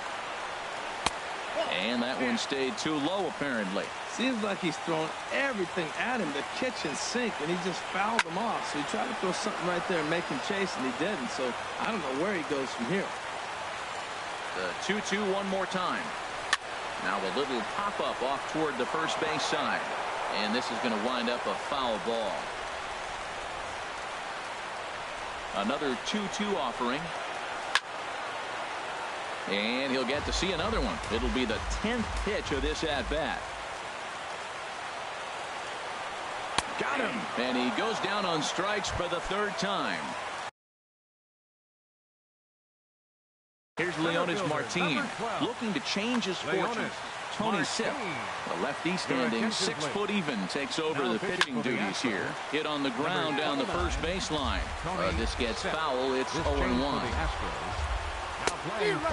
And that one stayed too low, apparently. Seems like he's thrown everything at him, the kitchen sink, and he just fouled him off. So he tried to throw something right there and make him chase, and he didn't. So I don't know where he goes from here. The 2-2 one more time. Now a little pop-up off toward the first base side. And this is going to wind up a foul ball. Another 2-2 offering. And he'll get to see another one. It'll be the 10th pitch of this at-bat. Got him. And he goes down on strikes for the third time. Here's Leonis Martin looking to change his fortunes. Tony Sipp, the lefty standing 6 foot even, takes over the pitching duties here. Hit on the ground down the first baseline. This gets foul. It's 0-1.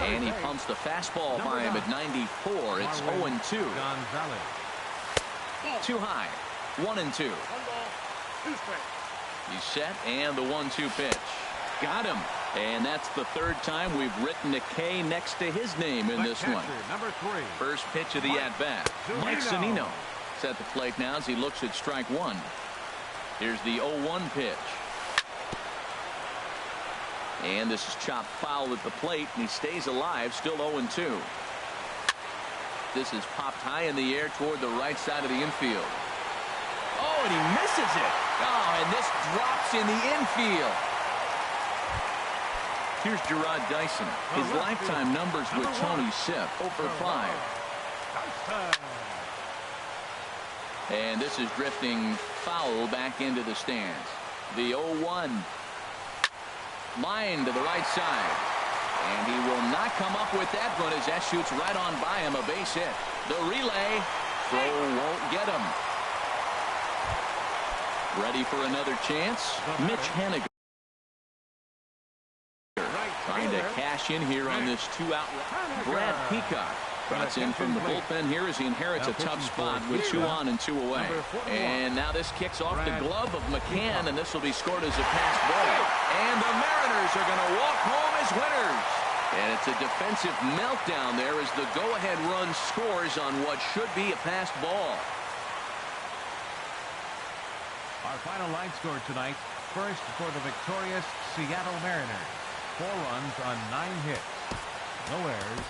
And he pumps the fastball by him at 94. It's 0-2. Too high. 1-2. He's set, and the 1-2 pitch. Got him. And that's the third time we've written a K next to his name in this one. First pitch of the at-bat. Mike Zunino is at the plate now as he looks at strike one. Here's the 0-1 pitch. And this is chopped foul at the plate, and he stays alive, still 0-2. This is popped high in the air toward the right side of the infield. Oh, and he misses it. Oh, and this drops in the infield. Here's Gerard Dyson. His lifetime numbers with Tony Sipp, 0 for 5. And this is drifting foul back into the stands. The 0-1. Line to the right side. And he will not come up with that one as that shoots right on by him. A base hit. The relay. Throw won't get him. Ready for another chance? Mitch Haniger. Trying to cash in here on this 2-out. Brad Peacock trots in from the bullpen here as he inherits a tough spot with 2 on and 2 away. And now this kicks off the glove of McCann, and this will be scored as a pass ball. And the Mariners are going to walk home as winners. And it's a defensive meltdown there as the go-ahead run scores on what should be a passed ball. Our final line score tonight. First for the victorious Seattle Mariners. 4 runs on 9 hits. No errors.